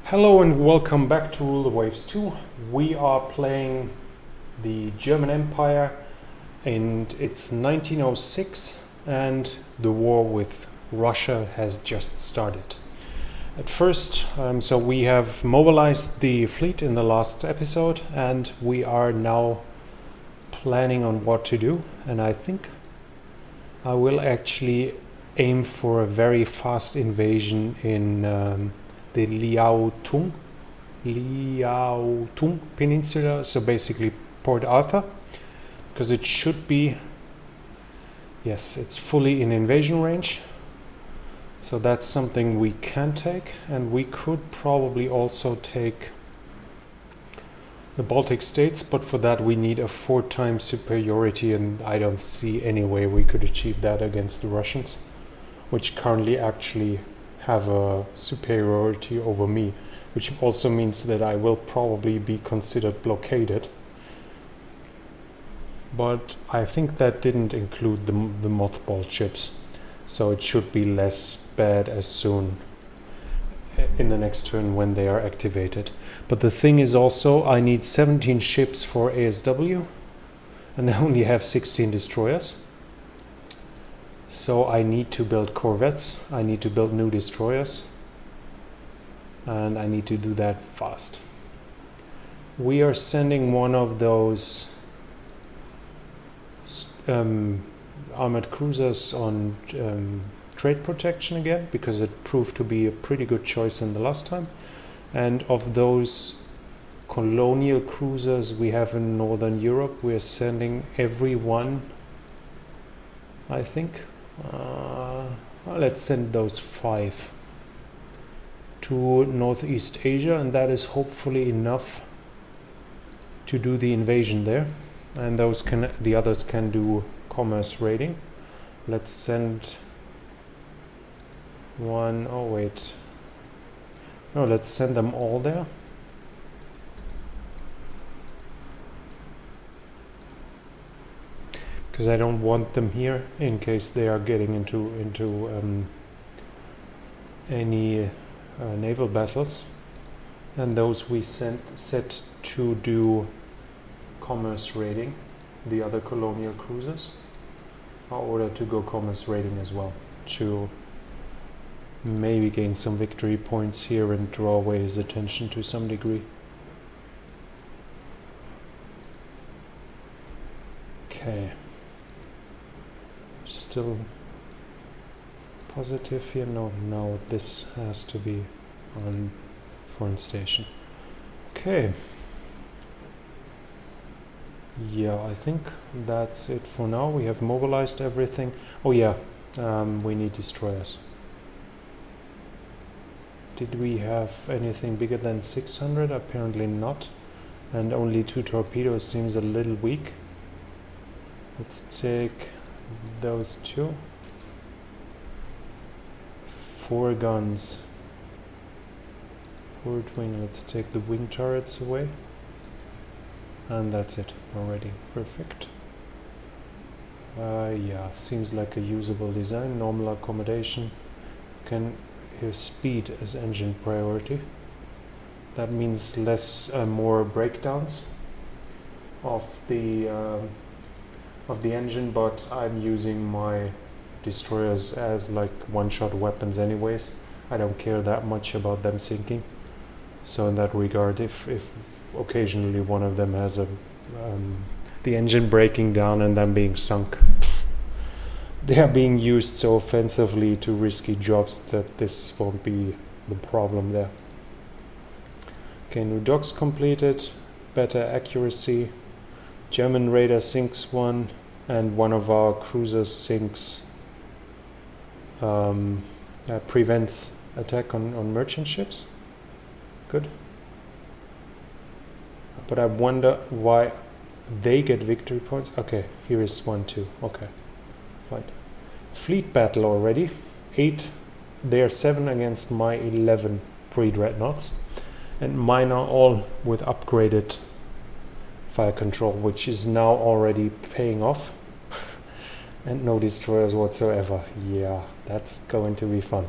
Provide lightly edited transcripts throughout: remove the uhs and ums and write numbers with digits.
Hello and welcome back to Rule the Waves 2. We are playing the German Empire and it's 1906 and the war with Russia has just started. At first, so we have mobilized the fleet in the last episode and we are now planning on what to do, and I think I will actually aim for a very fast invasion in the Liaotung Peninsula, so basically Port Arthur, because it should be, yes, it's fully in invasion range, so that's something we can take. And we could probably also take the Baltic states, but for that we need a 4-time superiority, and I don't see any way we could achieve that against the Russians, which currently actually have a superiority over me, which also means that I will probably be considered blockaded. But I think that didn't include the mothball ships, so it should be less bad as soon in the next turn when they are activated. But the thing is also, I need 17 ships for ASW, and I only have 16 destroyers. So I need to build corvettes, I need to build new destroyers, and I need to do that fast. We are sending one of those armored cruisers on trade protection again, because it proved to be a pretty good choice in the last time. And of those colonial cruisers we have in Northern Europe, we are sending every one, I think. Well, let's send those 5 to Northeast Asia, and that is hopefully enough to do the invasion there. And the others can do commerce raiding. Let's send one. Oh wait, no, let's send them all there. Because I don't want them here in case they are getting into any naval battles. And those we set to do commerce raiding, the other colonial cruisers, are ordered to go commerce raiding as well, to maybe gain some victory points here and draw away his attention to some degree. Okay. Still positive here? No, this has to be on foreign station. Okay. Yeah, I think that's it for now. We have mobilized everything. Oh yeah, we need destroyers. Did we have anything bigger than 600? Apparently not. And only 2 torpedoes seems a little weak. Let's take those 2. 4 guns. Forward wing, let's take the wing turrets away. And that's it already. Perfect. Yeah, seems like a usable design. Normal accommodation. Can have speed as engine priority. That means more breakdowns of the engine, but I'm using my destroyers as like one-shot weapons anyways. I don't care that much about them sinking. So in that regard, if occasionally one of them has the engine breaking down and then being sunk, they are being used so offensively to risky jobs that this won't be the problem there. Okay, new docks completed, better accuracy. German radar sinks one, and one of our cruisers sinks, prevents attack on merchant ships. Good. But I wonder why they get victory points. Okay, here is 1, 2. Okay, fine. Fleet battle already. 8, they are 7 against my 11 pre-dreadnoughts. And mine are all with upgraded fire control, which is now already paying off. And no destroyers whatsoever. Yeah, that's going to be fun.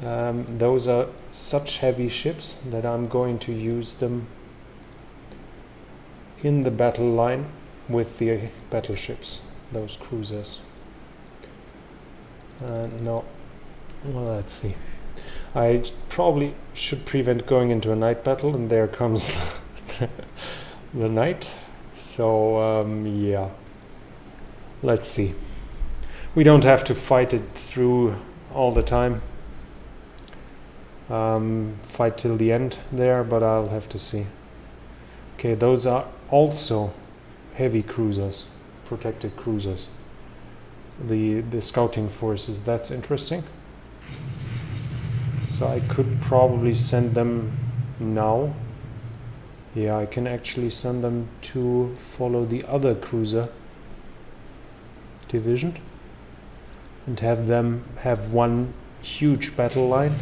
Those are such heavy ships that I'm going to use them in the battle line with the battleships, those cruisers. No, well, let's see. I probably should prevent going into a night battle, and there comes the night. So yeah, let's see. We don't have to fight it through all the time. Fight till the end there, but I'll have to see. Okay, those are also heavy cruisers, protected cruisers. The scouting forces, that's interesting. So I could probably send them now. Yeah, I can actually send them to follow the other cruiser division and have them have one huge battle line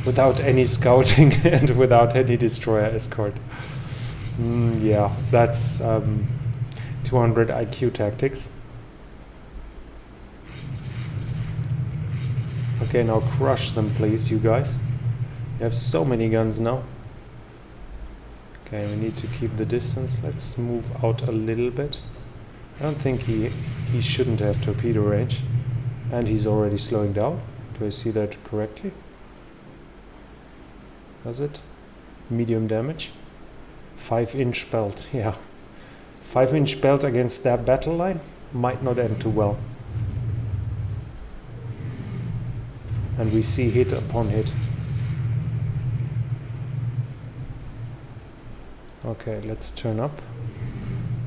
without any scouting and without any destroyer escort. Yeah, that's 200 IQ tactics. Okay, now crush them, please, you guys. You have so many guns now. Okay, we need to keep the distance. Let's move out a little bit. I don't think he shouldn't have torpedo range. And he's already slowing down. Do I see that correctly? Was it? Medium damage. 5-inch belt, yeah. 5-inch belt against that battle line might not end too well. And we see hit upon hit. Okay, let's turn up.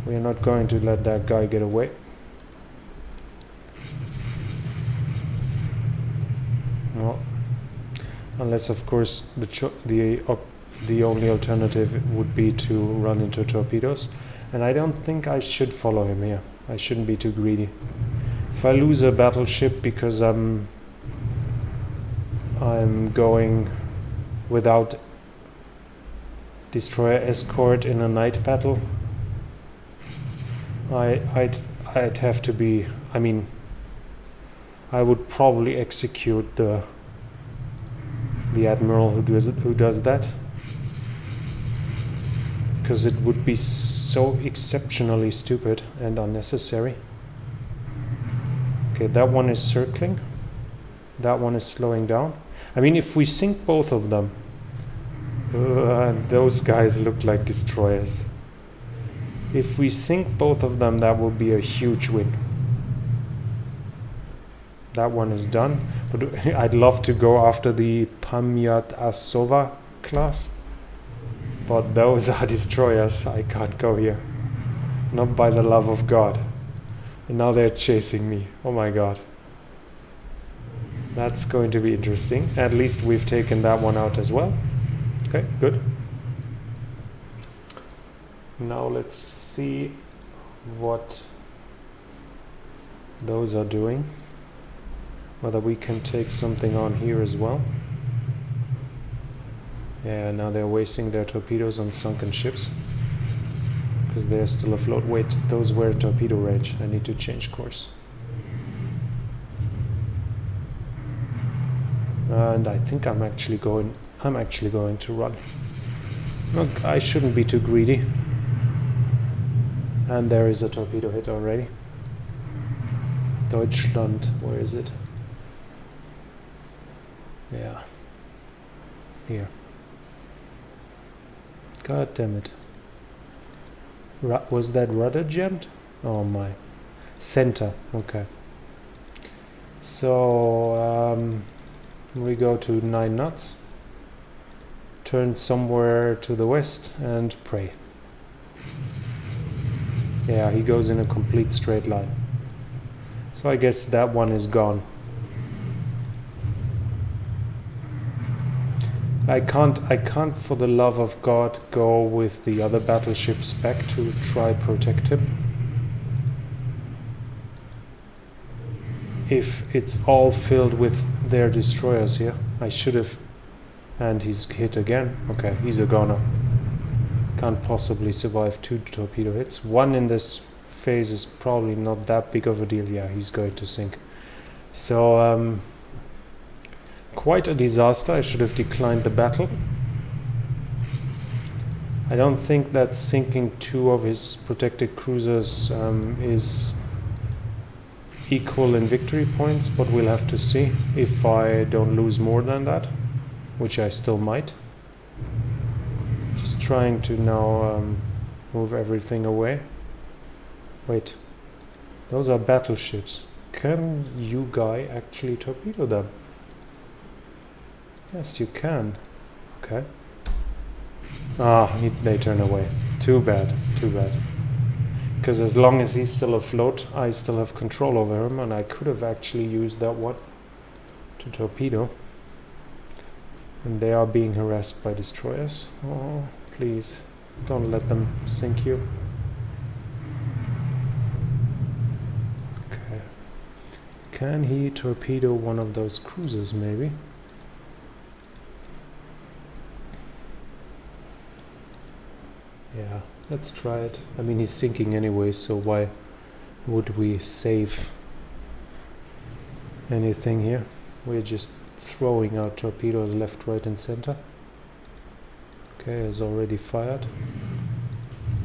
We are not going to let that guy get away. No. Unless, of course, the only alternative would be to run into torpedoes. And I don't think I should follow him here. I shouldn't be too greedy. If I lose a battleship because I'm going without destroyer escort in a night battle, I'd have to be, I mean, I would probably execute the admiral who does that, because it would be so exceptionally stupid and unnecessary. Okay, that one is circling. That one is slowing down. I mean, if we sink both of them, those guys look like destroyers. If we sink both of them, that will be a huge win. That one is done. But I'd love to go after the Pamyat Asova class. But those are destroyers. I can't go here. Not by the love of God. And now they're chasing me. Oh my God. That's going to be interesting. At least we've taken that one out as well. Okay, good. Now let's see what those are doing. Whether we can take something on here as well. Yeah, now they're wasting their torpedoes on sunken ships. Because they're still afloat. Wait, those were torpedo range. I need to change course. And I think I'm actually going to run. Look, I shouldn't be too greedy. And there is a torpedo hit already. Deutschland, where is it? Yeah. Here. God damn it. Was that rudder jammed? Oh my. Center, okay. So, we go to 9 knots. Turn somewhere to the west and pray. Yeah, he goes in a complete straight line. So I guess that one is gone. I can't for the love of God go with the other battleships back to try protect him. If it's all filled with their destroyers here, I should have. And he's hit again. Okay, he's a goner. Can't possibly survive 2 torpedo hits. One in this phase is probably not that big of a deal. Yeah, he's going to sink. So Quite a disaster. I should have declined the battle. I don't think that sinking 2 of his protected cruisers is equal in victory points, but we'll have to see if I don't lose more than that, which I still might. Just trying to now move everything away. Wait, those are battleships. Can you guy actually torpedo them? Yes, you can. Okay. Ah, they turn away. Too bad, too bad. Because as long as he's still afloat, I still have control over him, and I could have actually used that one to torpedo. And they are being harassed by destroyers. Oh, please, don't let them sink you. Okay. Can he torpedo one of those cruisers, maybe? Yeah, let's try it. I mean, he's sinking anyway, so why would we save anything here? We're just throwing out torpedoes left, right, and center. Okay, has already fired.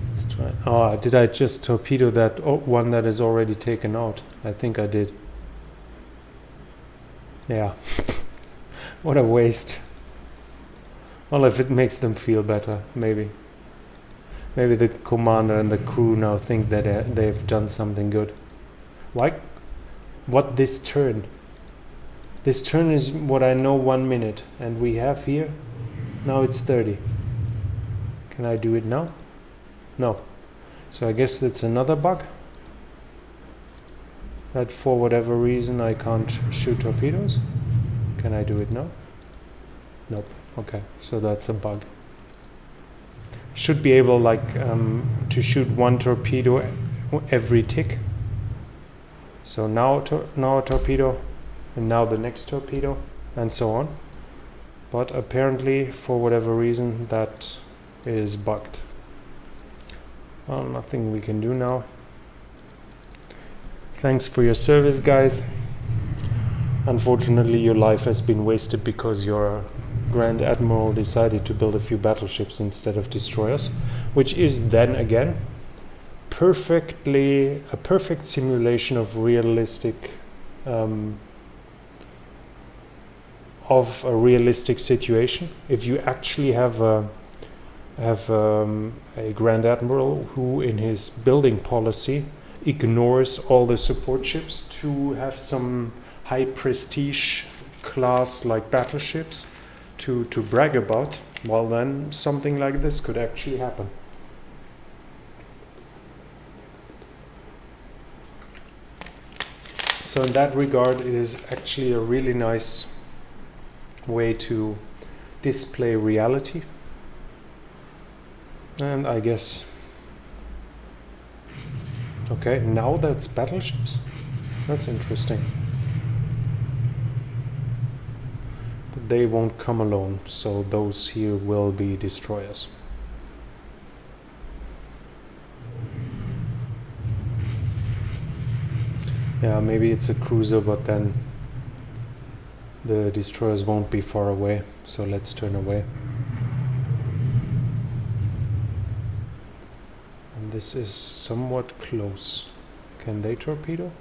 Let's try. Oh, did I just torpedo that one that is already taken out? I think I did. Yeah. What a waste. Well, if it makes them feel better, maybe. Maybe the commander and the crew now think that they've done something good. Why? What this turn? This turn is what I know 1 minute, and we have here, now it's 30. Can I do it now? No. So I guess that's another bug. That for whatever reason I can't shoot torpedoes. Can I do it now? Nope. Okay, so that's a bug. Should be able to shoot 1 torpedo every tick. So now a torpedo, and now the next torpedo, and so on. But apparently, for whatever reason, that is bugged. Well, nothing we can do now. Thanks for your service, guys. Unfortunately, your life has been wasted because your Grand Admiral decided to build a few battleships instead of destroyers, which is then again a perfect simulation of realistic of a realistic situation. If you actually have a Grand Admiral who in his building policy ignores all the support ships to have some high prestige class like battleships to brag about, well then something like this could actually happen. So in that regard, it is actually a really nice way to display reality. And I guess, okay, now that's battleships. That's interesting. But they won't come alone, so those here will be destroyers. Yeah, maybe it's a cruiser, but then the destroyers won't be far away, so let's turn away. And this is somewhat close. Can they torpedo?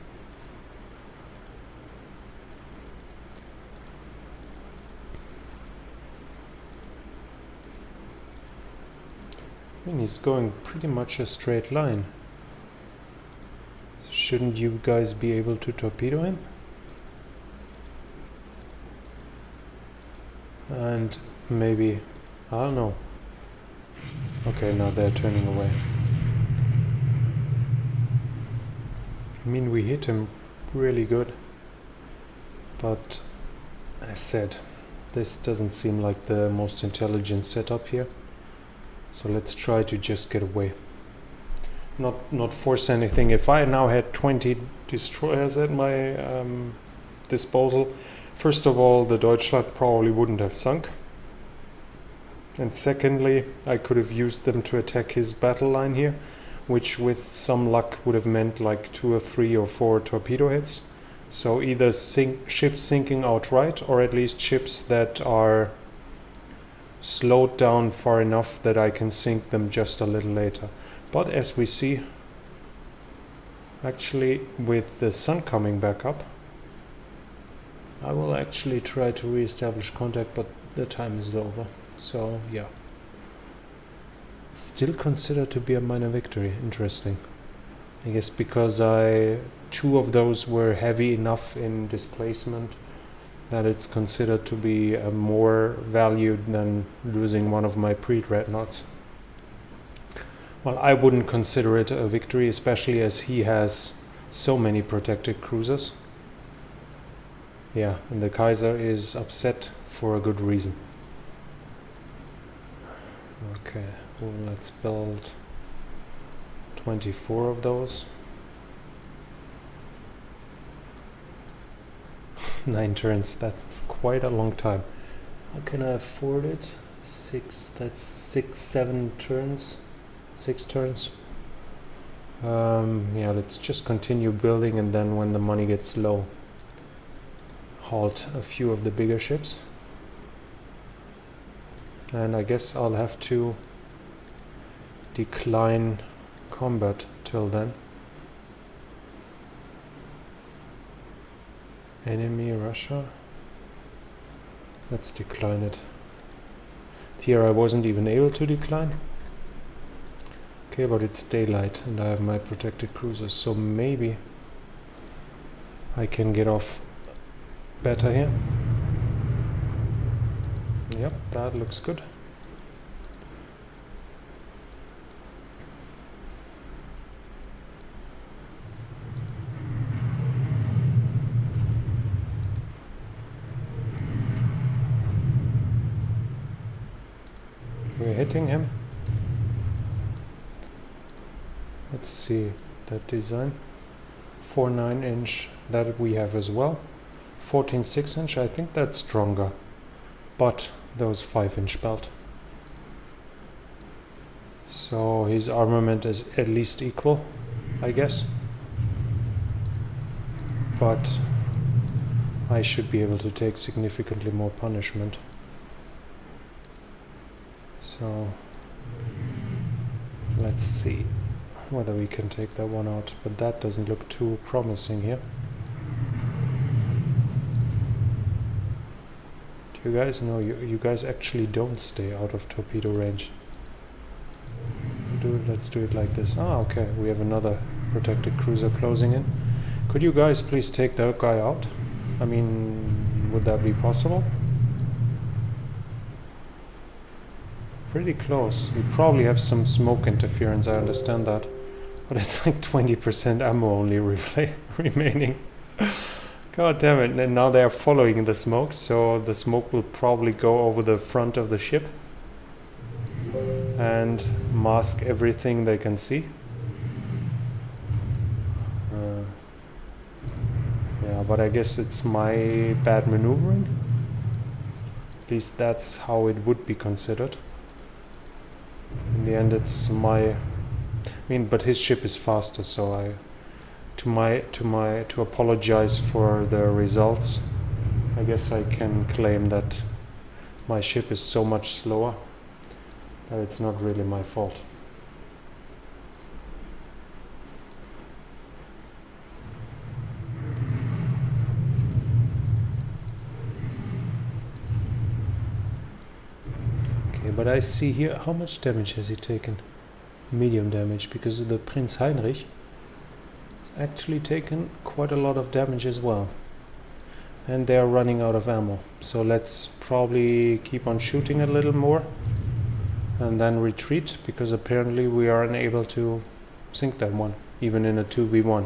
I mean, he's going pretty much a straight line. Shouldn't you guys be able to torpedo him? And maybe, I don't know. Okay, now they're turning away. I mean, we hit him really good. But, as said, this doesn't seem like the most intelligent setup here. So let's try to just get away. Not force anything. If I now had 20 destroyers at my disposal, first of all, the Deutschland probably wouldn't have sunk. And secondly, I could have used them to attack his battle line here, which with some luck would have meant like 2 or 3 or 4 torpedo hits. So either ships sinking outright, or at least ships that are slowed down far enough that I can sink them just a little later. But as we see, actually with the sun coming back up, I will actually try to re-establish contact, but the time is over. So yeah. Still considered to be a minor victory. Interesting. I guess because two of those were heavy enough in displacement that it's considered to be more valued than losing one of my pre-dreadnoughts. Well, I wouldn't consider it a victory, especially as he has so many protected cruisers. Yeah, and the Kaiser is upset for a good reason. Okay, well, let's build 24 of those. 9 turns, that's quite a long time. How can I afford it? 7 turns. 6 turns. Yeah, let's just continue building, and then when the money gets low, halt a few of the bigger ships. And I guess I'll have to decline combat till then. Enemy Russia. Let's decline it. Here I wasn't even able to decline. Okay, but it's daylight and I have my protected cruisers, so maybe I can get off better here. Yep, that looks good. We're hitting him. Let's see that design. 4 9-inch, that we have as well. 14 6-inch, I think that's stronger. But those 5-inch belt. So his armament is at least equal, I guess. But I should be able to take significantly more punishment. So let's see whether we can take that one out, but that doesn't look too promising here. Do you guys know, you guys actually don't stay out of torpedo range. Let's do it like this. Ah, okay, we have another protected cruiser closing in. Could you guys please take that guy out? I mean, would that be possible? Pretty close. We probably have some smoke interference, I understand that. But it's like 20% ammo only remaining. God damn it. And now they are following the smoke, so the smoke will probably go over the front of the ship and mask everything they can see. Yeah, but I guess it's my bad maneuvering. At least that's how it would be considered. In the end, it's my... I mean, but his ship is faster, so to apologize for the results, I guess I can claim that my ship is so much slower that it's not really my fault. Okay, but I see here, how much damage has he taken? Medium damage, because the Prinz Heinrich has actually taken quite a lot of damage as well. And they are running out of ammo. So let's probably keep on shooting a little more and then retreat, because apparently we are unable to sink that one, even in a 2v1.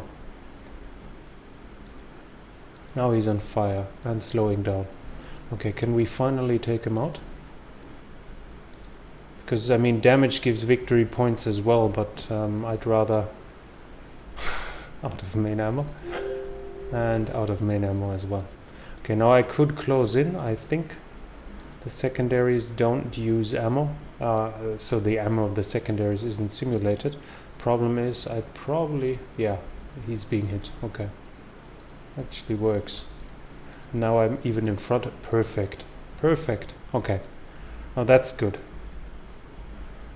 Now he's on fire and slowing down. Okay, can we finally take him out? Because, I mean, damage gives victory points as well, but I'd rather out of main ammo and out of main ammo as well. Okay, now I could close in. I think the secondaries don't use ammo, so the ammo of the secondaries isn't simulated. Problem is, I probably... yeah, he's being hit. Okay. Actually works. Now I'm even in front. Perfect. Perfect. Okay. Oh, that's good.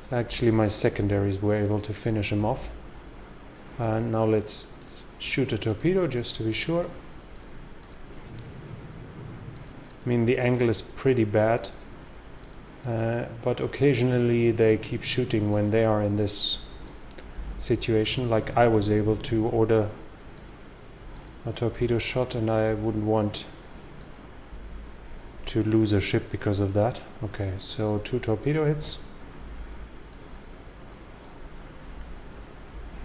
So actually my secondaries were able to finish him off. And now let's shoot a torpedo just to be sure. I mean, the angle is pretty bad. But occasionally they keep shooting when they are in this situation. Like I was able to order a torpedo shot and I wouldn't want to lose a ship because of that. Okay, so 2 torpedo hits.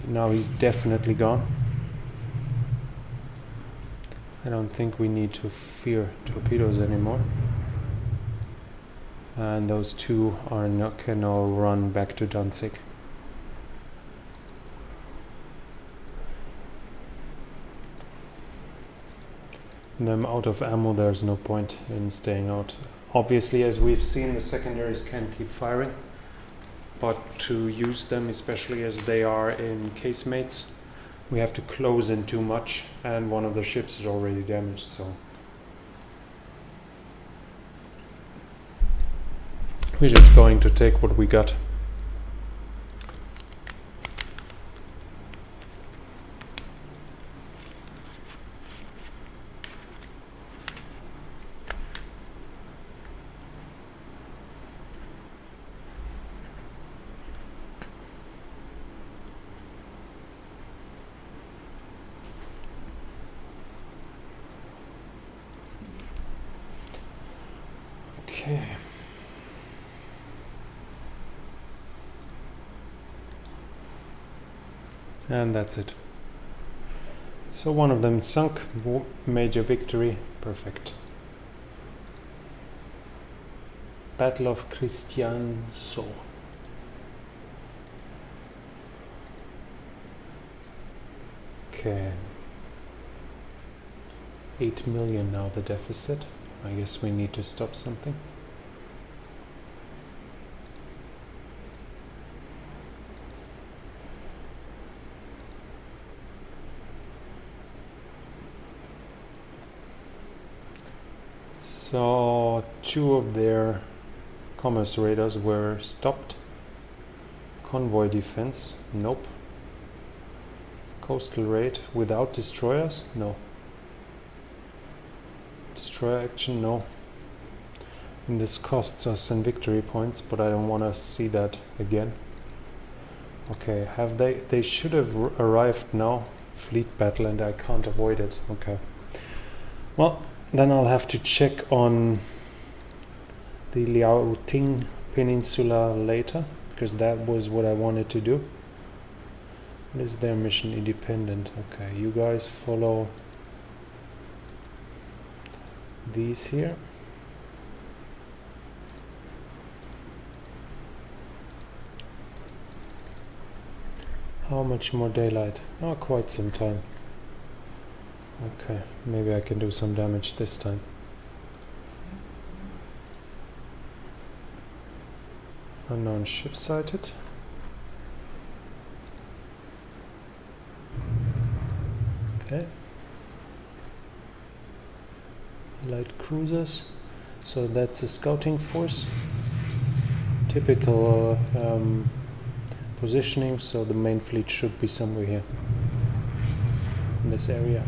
Now he's definitely gone. I don't think we need to fear torpedoes anymore. And those 2 are can now run back to Danzig. And I'm out of ammo, there's no point in staying out. Obviously, as we've seen, the secondaries can keep firing, but to use them, especially as they are in casemates, we have to close in too much, and one of the ships is already damaged, so we're just going to take what we got. Okay. And that's it. So one of them sunk, major victory, perfect. Battle of Kristiansand. Okay. 8 million now the deficit. I guess we need to stop something. So 2 of their commerce radars were stopped. Convoy defense, nope. Coastal raid without destroyers, no. Destroyer action, no. And this costs us in victory points, but I don't want to see that again. Okay, have they should have arrived now. Fleet battle, and I can't avoid it. Okay. Well, then I'll have to check on the Liaoting Peninsula later, because that was what I wanted to do. What is their mission? Independent. Okay, you guys follow these here. How much more daylight? Oh, quite some time. Okay, maybe I can do some damage this time. Unknown ship sighted. Okay. Light cruisers. So that's a scouting force. Typical positioning, so the main fleet should be somewhere here in this area.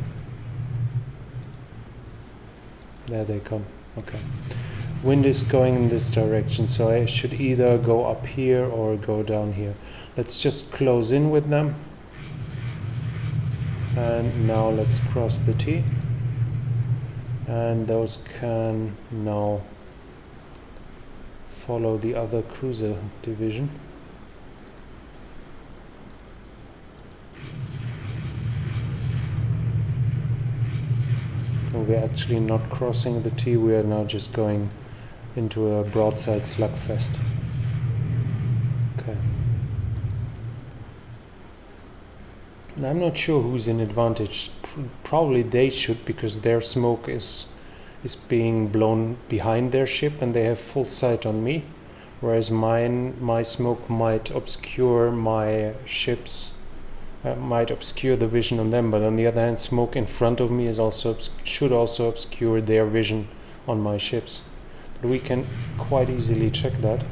There they come. Okay. Wind is going in this direction, so I should either go up here or go down here. Let's just close in with them. And now let's cross the T. And those can now follow the other cruiser division. We're actually not crossing the T, we are now just going into a broadside slugfest. Okay. Now, I'm not sure who's in advantage. Probably they should, because their smoke is being blown behind their ship and they have full sight on me, whereas my smoke might obscure my ship's might obscure the vision on them, but on the other hand, smoke in front of me is also should also obscure their vision on my ships. But we can quite easily check that.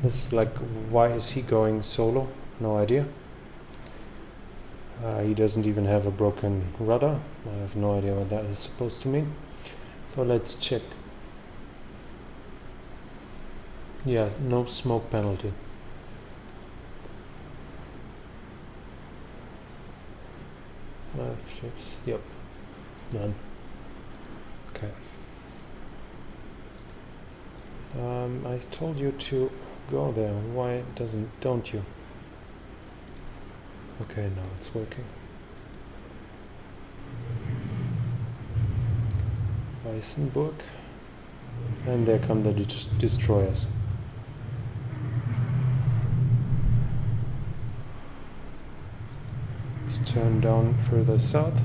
This is like, why is he going solo? No idea. He doesn't even have a broken rudder. I have no idea what that is supposed to mean. So let's check. Yeah, no smoke penalty. Ships, yep, none. Okay. I told you to go there. Why don't you? Okay, now it's working. Weissenburg. And there come the destroyers. Let's turn down further south.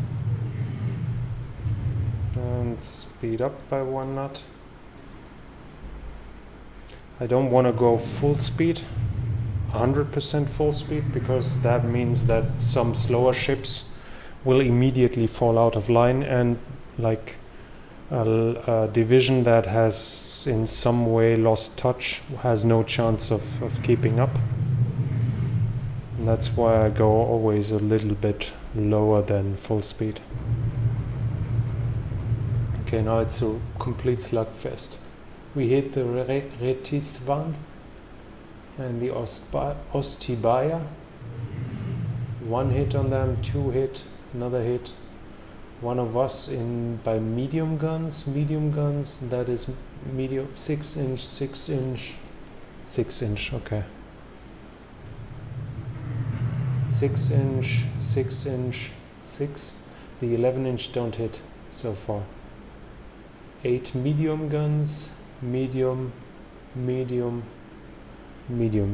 And speed up by 1 knot. I don't want to go full speed, 100% full speed, because that means that some slower ships will immediately fall out of line, and like a division that has in some way lost touch has no chance of keeping up. And that's why I go always a little bit lower than full speed. Okay, now it's a complete slugfest. We hit the Retisvan and the Ostibaya. 1 hit on them, 2 hit, another hit. One of us by medium guns, that is medium 6 inch, okay. 6 inch, 6. The 11 inch don't hit so far. 8 medium guns, medium.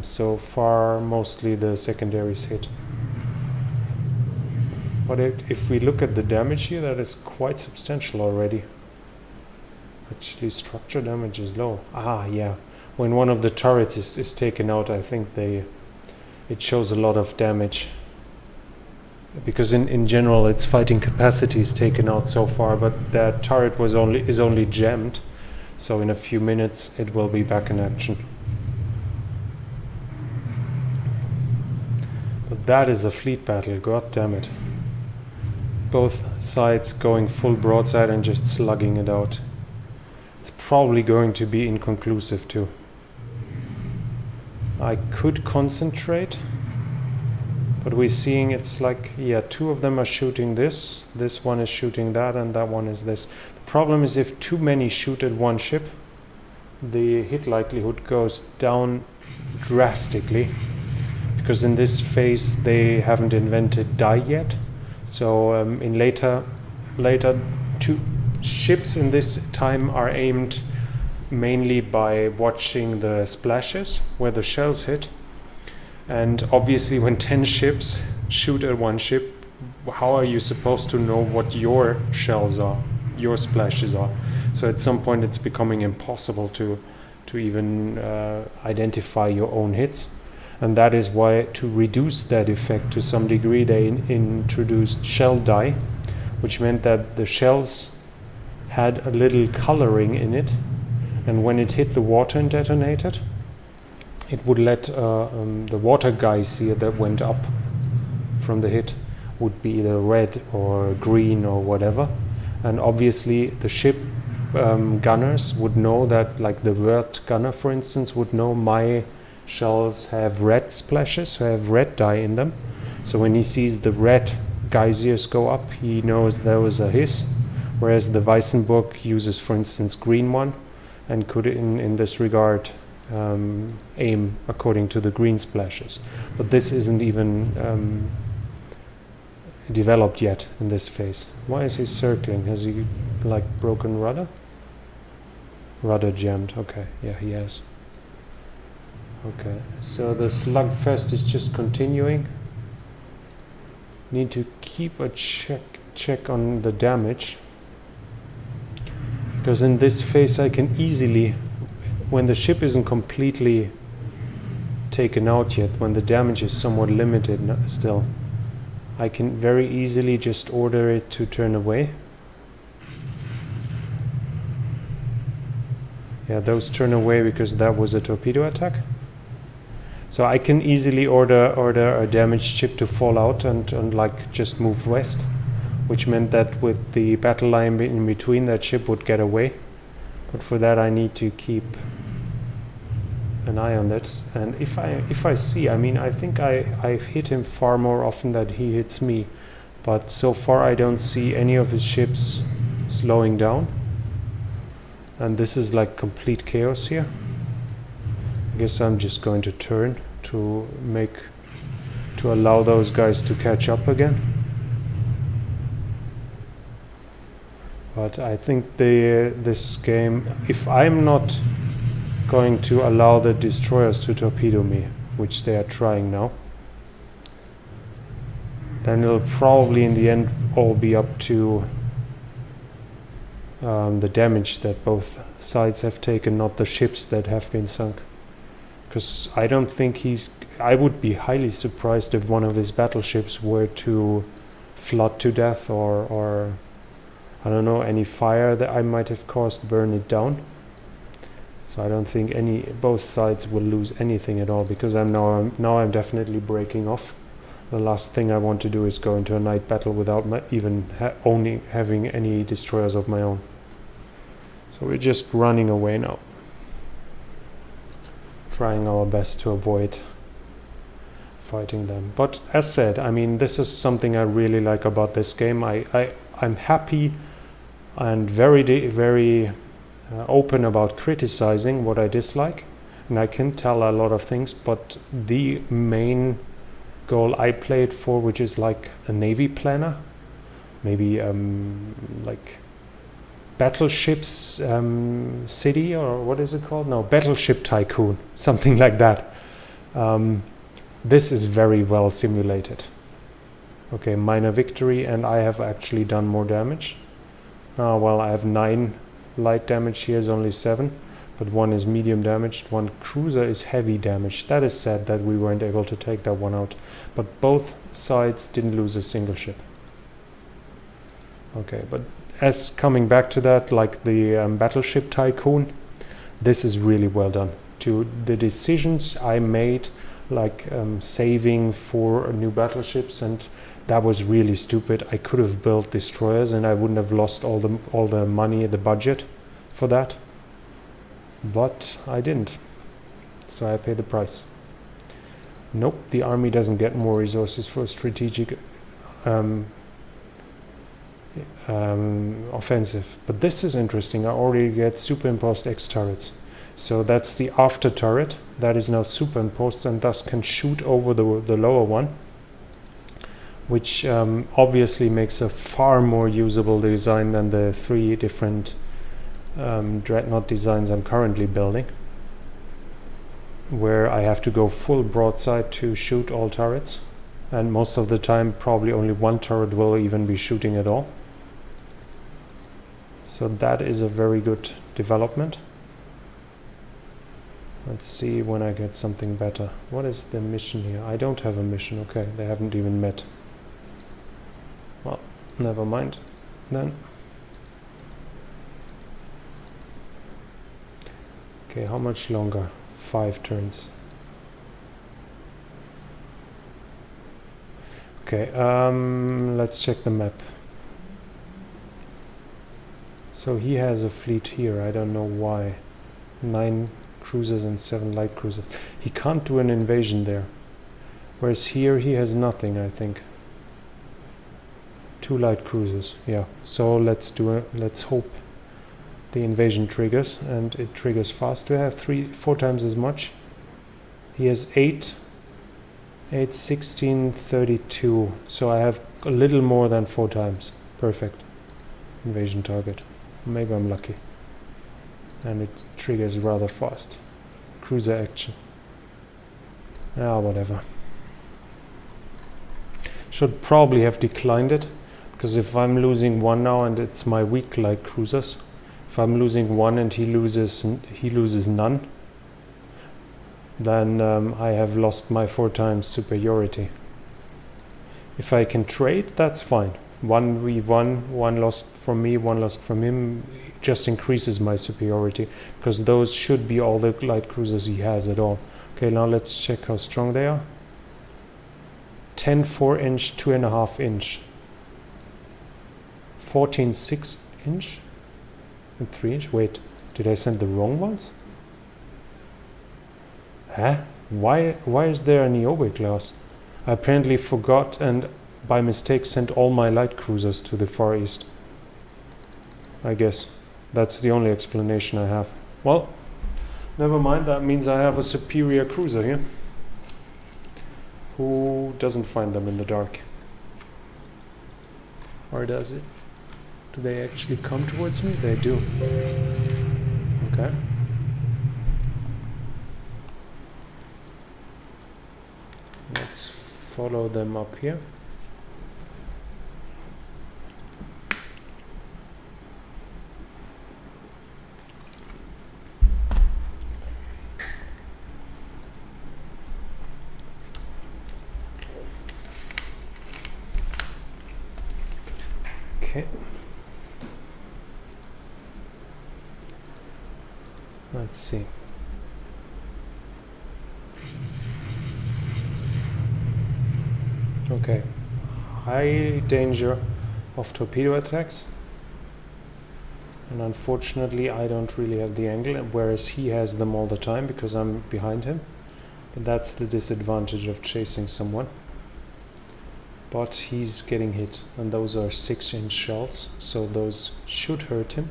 So far, mostly the secondaries hit. But if we look at the damage here, that is quite substantial already. Actually, structure damage is low. Ah, yeah. When one of the turrets is taken out, I think it shows a lot of damage. Because in general, its fighting capacity is taken out so far, but that turret is only jammed. So in a few minutes, it will be back in action. But that is a fleet battle, god damn it. Both sides going full broadside and just slugging it out. It's probably going to be inconclusive too. I could concentrate, but we're seeing it's like, yeah, 2 of them are shooting this one is shooting that, and that one is this. The problem is if too many shoot at one ship, the hit likelihood goes down drastically, because in this phase they haven't invented die yet. So in later 2 ships in this time are aimed mainly by watching the splashes where the shells hit. And obviously when 10 ships shoot at one ship, how are you supposed to know what your shells are, your splashes are? So at some point it's becoming impossible to even identify your own hits. And that is why, to reduce that effect to some degree, they introduced shell dye, which meant that the shells had a little coloring in it, and when it hit the water and detonated, it would let the water geyser that went up from the hit would be either red or green or whatever. And obviously the ship gunners would know that, like the Word gunner for instance would know my shells have red splashes, have red dye in them. So when he sees the red geysers go up, he knows there was a hiss, whereas the Weissenburg uses for instance green one and could in this regard aim according to the green splashes. But this isn't even developed yet in this phase. Why is he circling? Has he like broken rudder? Rudder jammed. Okay, yeah, he has. Okay, so the slugfest is just continuing. Need to keep a check on the damage, because in this phase I can easily, when the ship isn't completely taken out yet, when the damage is somewhat limited still, I can very easily just order it to turn away. Yeah, those turn away because that was a torpedo attack. So I can easily order a damaged ship to fall out and like just move west, which meant that with the battle line in between, that ship would get away. But for that I need to keep an eye on that. And if I see, I mean, I think I've hit him far more often than he hits me, but so far I don't see any of his ships slowing down. And this is like complete chaos here. I guess I'm just going to turn to allow those guys to catch up again. But I think this game, if I'm not going to allow the destroyers to torpedo me, which they are trying now, then it'll probably in the end all be up to the damage that both sides have taken, not the ships that have been sunk. Because I don't think I would be highly surprised if one of his battleships were to flood to death or I don't know, any fire that I might have caused burn it down. So I don't think both sides will lose anything at all, because I'm definitely breaking off. The last thing I want to do is go into a night battle without even only having any destroyers of my own. So we're just running away now, trying our best to avoid fighting them. But as said, I mean, this is something I really like about this game. I'm happy and very open about criticizing what I dislike, and I can tell a lot of things, but the main goal I played for, which is like a navy planner, maybe like battleships city, or what is it called? No, battleship tycoon, something like that. This is very well simulated. Okay, minor victory, and I have actually done more damage. Well, I have 9 light damage, here is only 7, but one is medium damaged, one cruiser is heavy damaged. That is sad that we weren't able to take that one out, but both sides didn't lose a single ship. Okay, but as coming back to that, like the battleship tycoon, this is really well done. To the decisions I made, like saving for new battleships, and that was really stupid. I could have built destroyers and I wouldn't have lost all the money, the budget for that, but I didn't, so I paid the price. Nope, the army doesn't get more resources for strategic offensive, but this is interesting. I already get superimposed X turrets, so that's the after turret that is now superimposed and thus can shoot over the lower one, which obviously makes a far more usable design than the 3 different dreadnought designs I'm currently building, where I have to go full broadside to shoot all turrets, and most of the time probably only one turret will even be shooting at all. So that is a very good development. Let's see when I get something better. What is the mission here? I don't have a mission. Okay, they haven't even met. Well, never mind then. Okay, how much longer? 5 turns. Okay, let's check the map. So he has a fleet here, I don't know why. 9 cruisers and 7 light cruisers. He can't do an invasion there. Whereas here he has nothing, I think. 2 light cruisers, yeah. So let's hope the invasion triggers, and it triggers fast. Do I have 4 times as much? He has 8, 16, 32. So I have a little more than 4 times. Perfect. Invasion target. Maybe I'm lucky. And it triggers rather fast. Cruiser action. Whatever. Should probably have declined it, because if I'm losing 1 now and it's my weak light cruisers, if I'm losing 1 and he loses none, then I have lost my 4 times superiority. If I can trade, that's fine. 1v1, one lost from me, one lost from him, just increases my superiority, because those should be all the light cruisers he has at all. Okay, now let's check how strong they are. 10 4-inch, 2.5 inch. 14 6-inch and 3-inch. Wait, did I send the wrong ones? Huh? Why is there an Niobe class? I apparently forgot and by mistake sent all my light cruisers to the Far East. I guess that's the only explanation I have. Well, never mind, that means I have a superior cruiser here. Who doesn't find them in the dark? Or does it? Do they actually come towards me? They do. Okay. Let's follow them up here. Okay. Let's see. Okay. High danger of torpedo attacks. And unfortunately I don't really have the angle, whereas he has them all the time because I'm behind him. But that's the disadvantage of chasing someone. But he's getting hit, and those are 6-inch shells, so those should hurt him.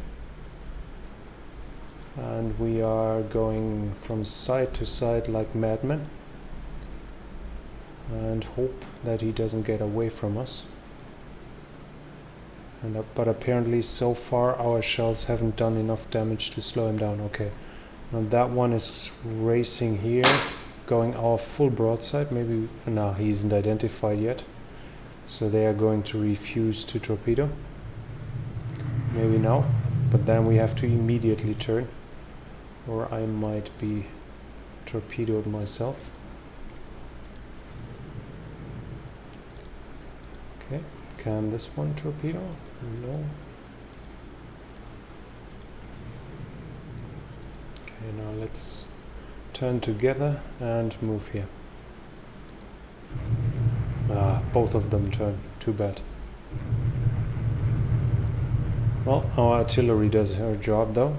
And we are going from side to side like madmen, and hope that he doesn't get away from us. And but apparently so far our shells haven't done enough damage to slow him down. Okay, now that one is racing here, going our full broadside. Maybe, no, he isn't identified yet. So they are going to refuse to torpedo. Maybe now, but then we have to immediately turn, or I might be torpedoed myself. Okay, can this one torpedo? No. Okay, now let's turn together and move here. Both of them turn. Too bad. Well, our artillery does her job though.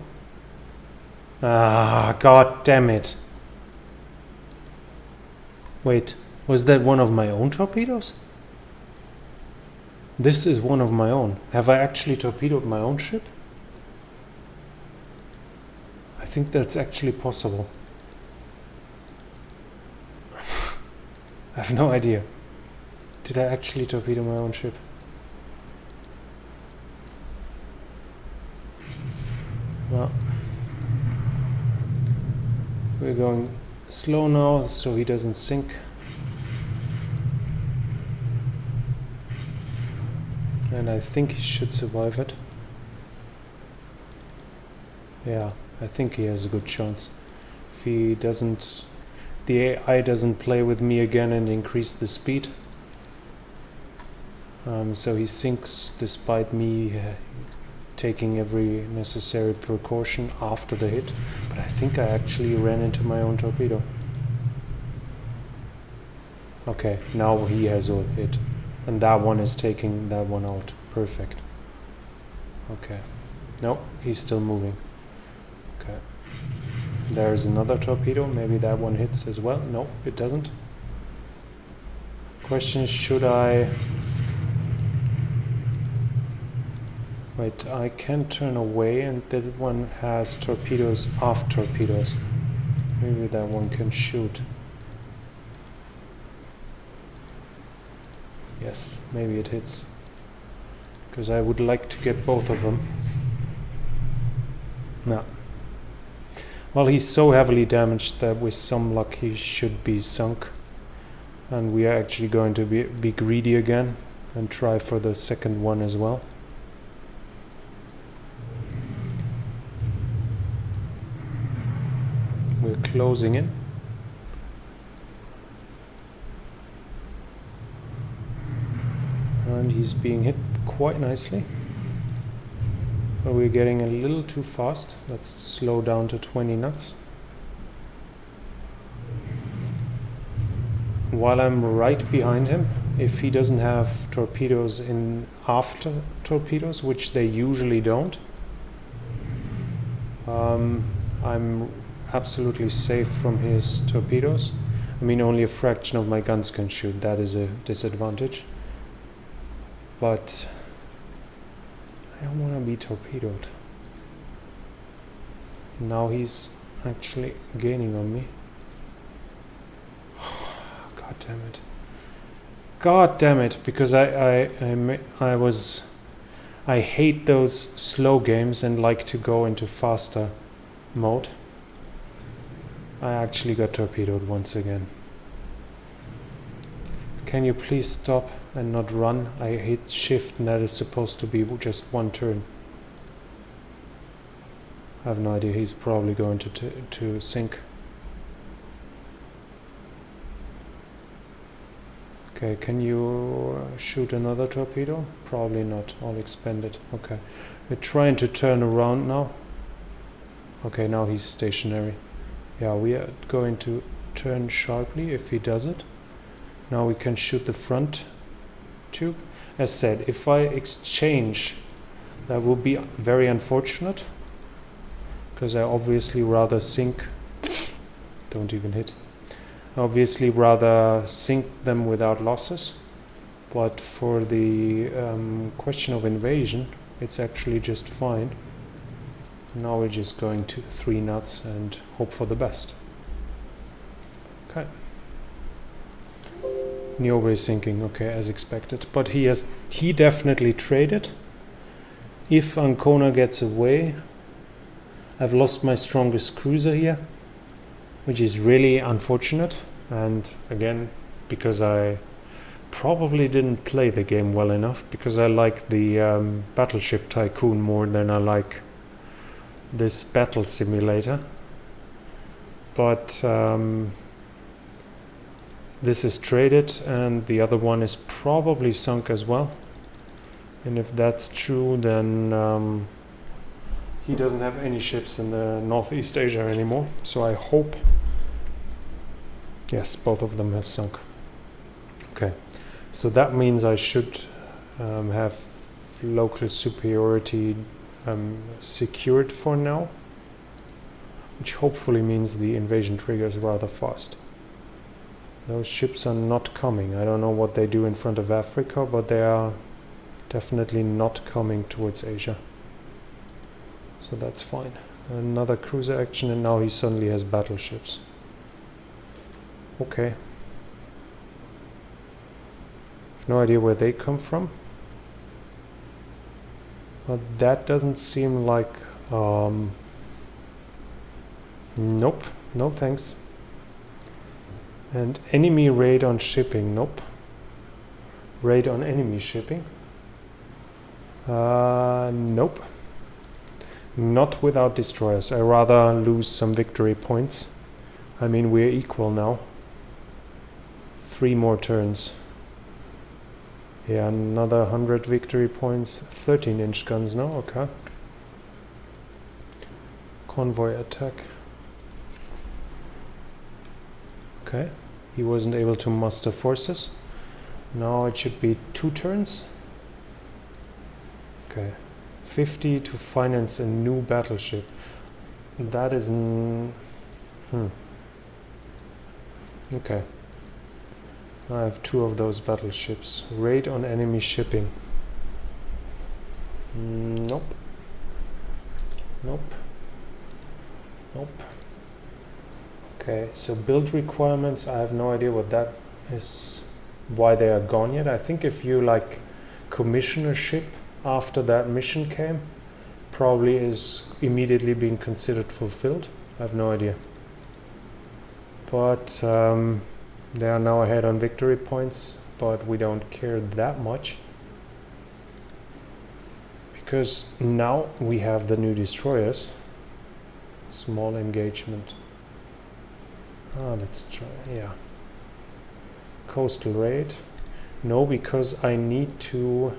God damn it. Wait, was that one of my own torpedoes? This is one of my own. Have I actually torpedoed my own ship? I think that's actually possible. I have no idea. Did I actually torpedo my own ship? Well, we're going slow now so he doesn't sink. And I think he should survive it. Yeah, I think he has a good chance. If he doesn't, the AI doesn't play with me again and increase the speed. So he sinks despite me taking every necessary precaution after the hit. But I think I actually ran into my own torpedo. Okay, now he has a hit. And that one is taking that one out. Perfect. Okay. No, he's still moving. Okay. There's another torpedo. Maybe that one hits as well. No, it doesn't. Question is, should I... Wait, I can turn away, and that one has torpedoes, aft torpedoes. Maybe that one can shoot. Yes, maybe it hits. Because I would like to get both of them. No. Well, he's so heavily damaged that with some luck he should be sunk. And we are actually going to be greedy again and try for the second one as well. We're closing in. and he's being hit quite nicely. But we're getting a little too fast. Let's slow down to 20 knots. While I'm right behind him, if he doesn't have torpedoes in after torpedoes, which they usually don't, I'm absolutely safe from his torpedoes. I mean, only a fraction of my guns can shoot. That is a disadvantage. But I don't want to be torpedoed. Now he's actually gaining on me. God damn it. God damn it, because I hate those slow games and like to go into faster mode. I actually got torpedoed once again. Can you please stop and not run? I hit shift and that is supposed to be just one turn. I have no idea, he's probably going to sink. Okay, can you shoot another torpedo? Probably not, I'll expend it. Okay, we're trying to turn around now. Okay, now he's stationary. Yeah, we are going to turn sharply if he does it. Now we can shoot the front tube. As said, if I exchange, that will be very unfortunate, because I obviously rather sink, don't even hit, obviously rather sink them without losses. But for the question of invasion, it's actually just fine. Now we're just going to 3 knots and hope for the best. Okay. Niobe is sinking, okay, as expected. But he definitely traded. If Ancona gets away, I've lost my strongest cruiser here, which is really unfortunate. And again, because I probably didn't play the game well enough, because I like the Battleship Tycoon more than I like this battle simulator. But this is traded and the other one is probably sunk as well. And if that's true, then he doesn't have any ships in the Northeast Asia anymore. So I hope, yes, both of them have sunk. Okay, so that means I should have local superiority secured for now, which hopefully means the invasion triggers rather fast. Those ships are not coming. I don't know what they do in front of Africa, but they are definitely not coming towards Asia. So that's fine. Another cruiser action, and now he suddenly has battleships. Okay. I've no idea where they come from. But that doesn't seem like... nope. No thanks. And enemy raid on shipping. Nope. Raid on enemy shipping. Nope. Not without destroyers. I rather lose some victory points. I mean, we're equal now. 3 more turns. Yeah, another 100 victory points. 13-inch guns now, okay. Convoy attack. Okay, he wasn't able to muster forces. Now it should be 2 turns. Okay, 50 to finance a new battleship. That is... Okay. I have 2 of those battleships. Raid on enemy shipping. Nope. Nope. Nope. Okay, so build requirements, I have no idea what that is, why they are gone yet. I think if you like commission a ship after that mission came, probably is immediately being considered fulfilled. I have no idea. But they are now ahead on victory points, but we don't care that much. Because now we have the new destroyers. Small engagement. Let's try, yeah. Coastal raid. No, because I need to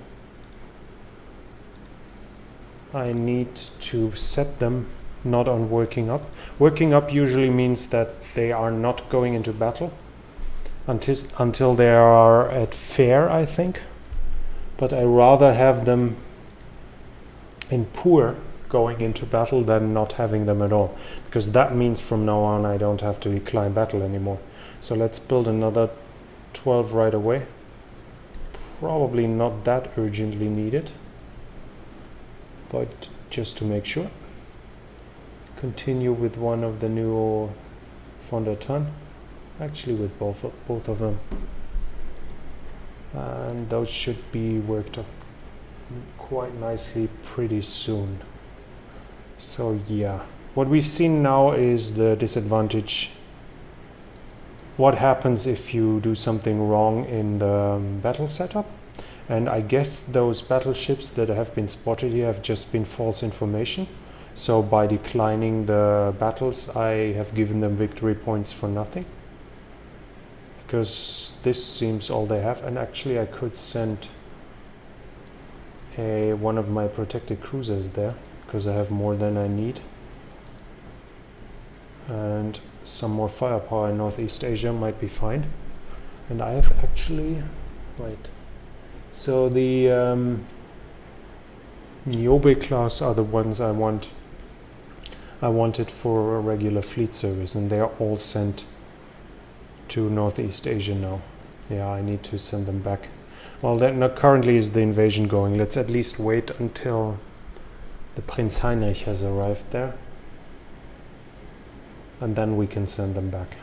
set them not on working up. Working up usually means that they are not going into battle until they are at fair, I think. But I rather have them in poor going into battle than not having them at all, because that means from now on I don't have to decline battle anymore. So let's build another 12 right away. Probably not that urgently needed, but just to make sure. Continue with one of the new von der Tann, actually with both of them, and those should be worked up quite nicely pretty soon. So yeah, what we've seen now is the disadvantage. What happens if you do something wrong in the battle setup? And I guess those battleships that have been spotted here have just been false information. So by declining the battles, I have given them victory points for nothing, because this seems all they have. And actually I could send one of my protected cruisers there, because I have more than I need. And some more firepower in Northeast Asia might be fine. And I have actually, right, so the Niobe class are the ones I wanted for a regular fleet service, and they are all sent to Northeast Asia now. Yeah, I need to send them back. Well, not currently is the invasion going. Let's at least wait until the Prinz Heinrich has arrived there, and then we can send them back.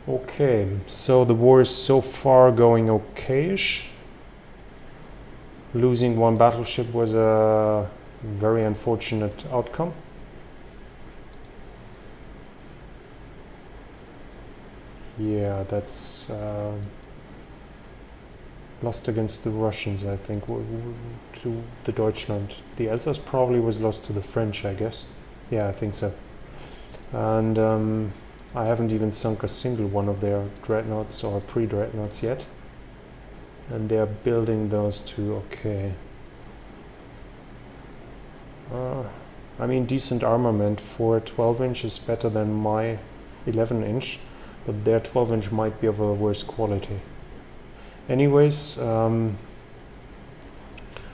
Okay, so the war is so far going okay-ish. Losing one battleship was a very unfortunate outcome. Yeah, that's lost against the Russians, I think, to the Deutschland. The Elsass probably was lost to the French, I guess. Yeah, I think so. And I haven't even sunk a single one of their dreadnoughts or pre-dreadnoughts yet. And they're building those too, okay. I mean, decent armament for 12-inch is better than my 11-inch, but their 12-inch might be of a worse quality. Anyways, I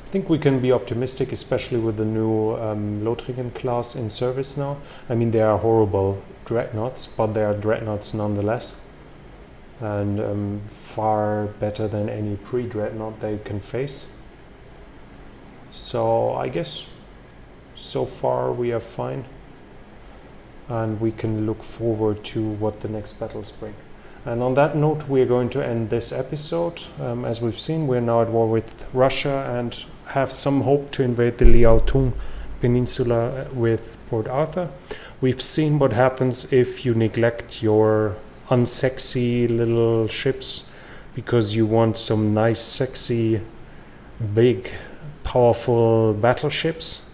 think we can be optimistic, especially with the new Lothringen class in service now. I mean, they are horrible dreadnoughts, but they are dreadnoughts nonetheless, and far better than any pre-dreadnought they can face. So I guess so far we are fine, and we can look forward to what the next battles bring. And on that note, we're going to end this episode. As we've seen, we're now at war with Russia and have some hope to invade the Liaotung Peninsula with Port Arthur. We've seen what happens if you neglect your unsexy little ships because you want some nice, sexy, big, powerful battleships.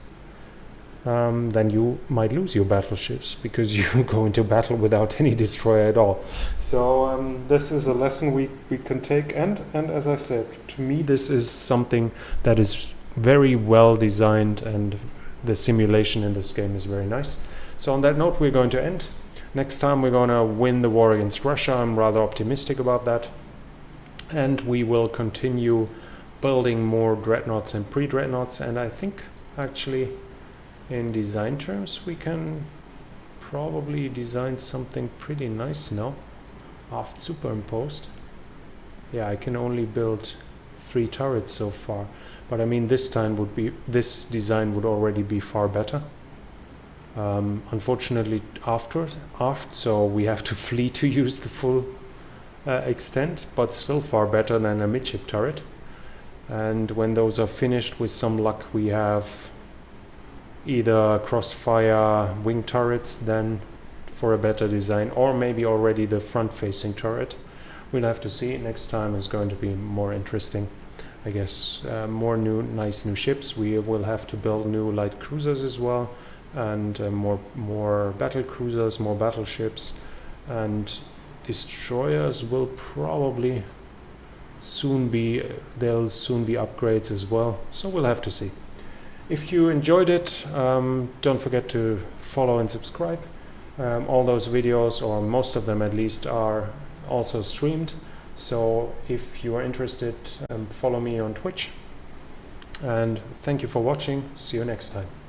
Then you might lose your battleships because you go into battle without any destroyer at all. So this is a lesson we can take, and as I said, to me this is something that is very well designed, and the simulation in this game is very nice. So on that note, we're going to end. Next time we're going to win the war against Russia. I'm rather optimistic about that, and we will continue building more dreadnoughts and pre-dreadnoughts, and I think actually in design terms we can probably design something pretty nice now. Aft superimposed. Yeah, I can only build 3 turrets so far, but I mean this design would already be far better. Unfortunately aft, so we have to flee to use the full extent, but still far better than a midship turret. And when those are finished, with some luck, we have either crossfire wing turrets then for a better design, or maybe already the front-facing turret. We'll have to see. Next time is going to be more interesting, I guess. More nice new ships. We will have to build new light cruisers as well, and more battle cruisers, more battleships, and destroyers will probably there'll soon be upgrades as well, so we'll have to see. If you enjoyed it, don't forget to follow and subscribe. All those videos, or most of them at least, are also streamed, so if you are interested, follow me on Twitch. And thank you for watching. See you next time.